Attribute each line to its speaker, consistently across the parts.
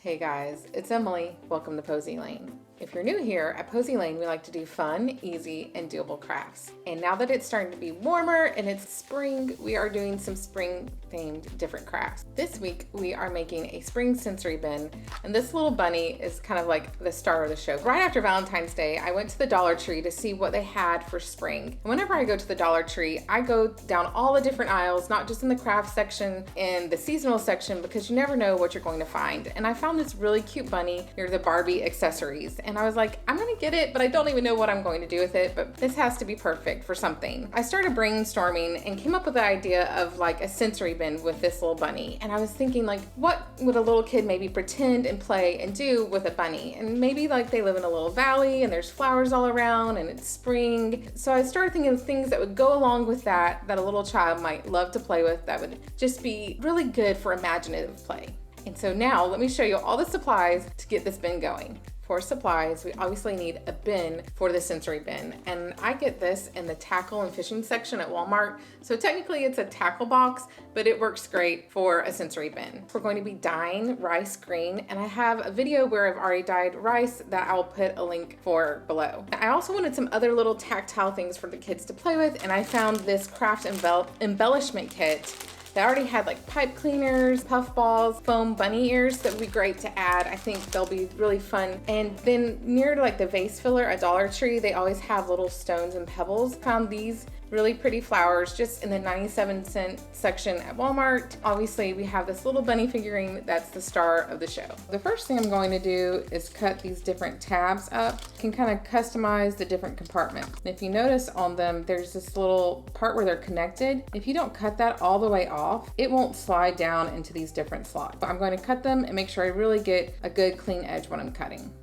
Speaker 1: Hey guys, it's Emily. Welcome to Posy Lane. If you're new here, at Posy Lane, we like to do fun, easy, and doable crafts. And now that it's starting to be warmer and it's spring, we are doing some spring-themed different crafts. This week, we are making a spring sensory bin, and this little bunny is kind of like the star of the show. Right after Valentine's Day, I went to the Dollar Tree to see what they had for spring. And whenever I go to the Dollar Tree, I go down all the different aisles, not just in the craft section and the seasonal section, because you never know what you're going to find. And I found this really cute bunny near the Barbie accessories. And I was like, I'm gonna get it, but I don't even know what I'm going to do with it, but this has to be perfect for something. I started brainstorming and came up with the idea of like a sensory bin with this little bunny. And I was thinking like, what would a little kid maybe pretend and play and do with a bunny? And maybe like they live in a little valley and there's flowers all around and it's spring. So I started thinking of things that would go along with that a little child might love to play with, that would just be really good for imaginative play. And so now let me show you all the supplies to get this bin going. For supplies, we obviously need a bin for the sensory bin. And I get this in the tackle and fishing section at Walmart. So technically it's a tackle box, but it works great for a sensory bin. We're going to be dyeing rice green, and I have a video where I've already dyed rice that I'll put a link for below. I also wanted some other little tactile things for the kids to play with, and I found this craft embellishment kit that already had like pipe cleaners, puff balls, foam bunny ears that would be great to add. I think they'll be really fun. And then near to like the vase filler at Dollar Tree, they always have little stones and pebbles. Found these really pretty flowers just in the 97-cent section at Walmart. Obviously, we have this little bunny figurine that's the star of the show. The first thing I'm going to do is cut these different tabs up. You can kind of customize the different compartments. And if you notice on them, there's this little part where they're connected. If you don't cut that all the way off, it won't slide down into these different slots. I'm going to cut them and make sure I really get a good clean edge when I'm cutting.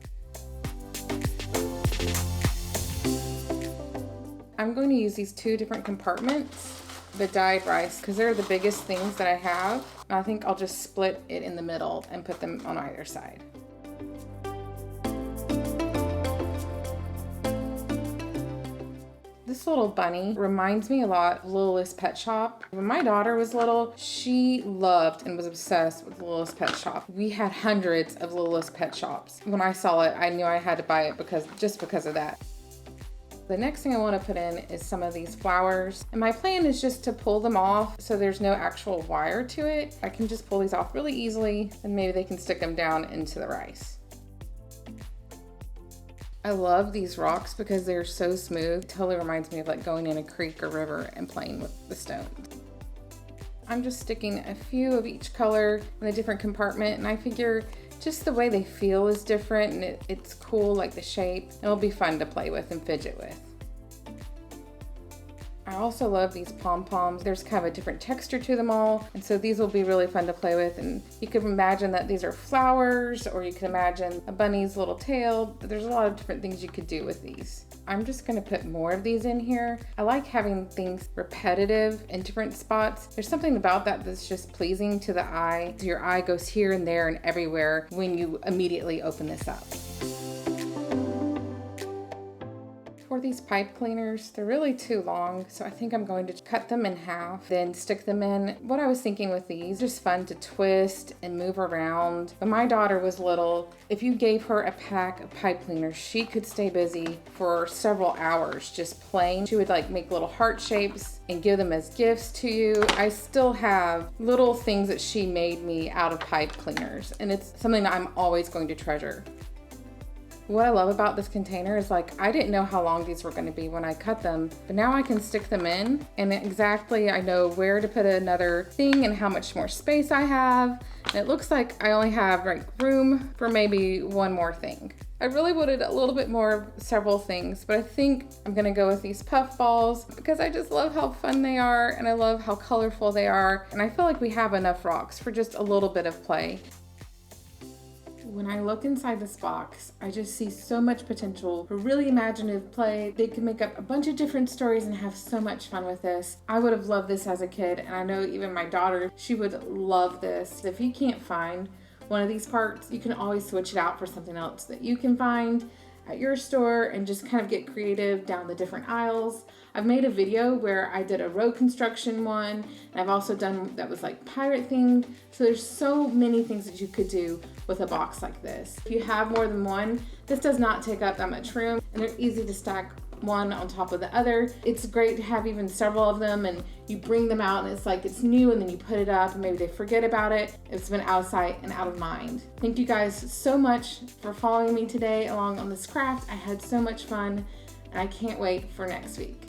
Speaker 1: I'm going to use these two different compartments, the dyed rice, because they're the biggest things that I have. I think I'll just split it in the middle and put them on either side. This little bunny reminds me a lot of Littlest Pet Shop. When my daughter was little, she loved and was obsessed with Littlest Pet Shop. We had hundreds of Littlest Pet Shops. When I saw it, I knew I had to buy it just because of that. The next thing I want to put in is some of these flowers. And my plan is just to pull them off so there's no actual wire to it. I can just pull these off really easily, and maybe they can stick them down into the rice. I love these rocks because they're so smooth. It totally reminds me of like going in a creek or river and playing with the stones. I'm just sticking a few of each color in a different compartment, and I figure just the way they feel is different, and it's cool, like the shape. It'll be fun to play with and fidget with. I also love these pom-poms. There's kind of a different texture to them all, and so these will be really fun to play with. And you could imagine that these are flowers, or you could imagine a bunny's little tail. There's a lot of different things you could do with these. I'm just gonna put more of these in here. I like having things repetitive in different spots. There's something about that that's just pleasing to the eye. Your eye goes here and there and everywhere when you immediately open this up. For these pipe cleaners, they're really too long, so I think I'm going to cut them in half, then stick them in. What I was thinking with these, just fun to twist and move around. When my daughter was little, if you gave her a pack of pipe cleaners, she could stay busy for several hours just playing. She would like make little heart shapes and give them as gifts to you. I still have little things that she made me out of pipe cleaners, and it's something that I'm always going to treasure. What I love about this container is like, I didn't know how long these were going to be when I cut them, but now I can stick them in, and exactly I know where to put another thing and how much more space I have. And it looks like I only have like room for maybe one more thing. I really wanted a little bit more of several things, but I think I'm gonna go with these puff balls because I just love how fun they are, and I love how colorful they are, and I feel like we have enough rocks for just a little bit of play. When I look inside this box, I just see so much potential for really imaginative play. They can make up a bunch of different stories and have so much fun with this. I would have loved this as a kid, and I know even my daughter, she would love this. If you can't find one of these parts, you can always switch it out for something else that you can find. at your store and just kind of get creative down the different aisles. I've made a video where I did a road construction one, and I've also done that was like pirate themed. So there's so many things that you could do with a box like this. If you have more than one, this does not take up that much room, and they're easy to stack one on top of the other. It's great to have even several of them, and you bring them out and it's like it's new, and then you put it up and maybe they forget about it. It's been out of sight and out of mind. Thank you guys so much for following me today along on this craft. I had so much fun, and I can't wait for next week.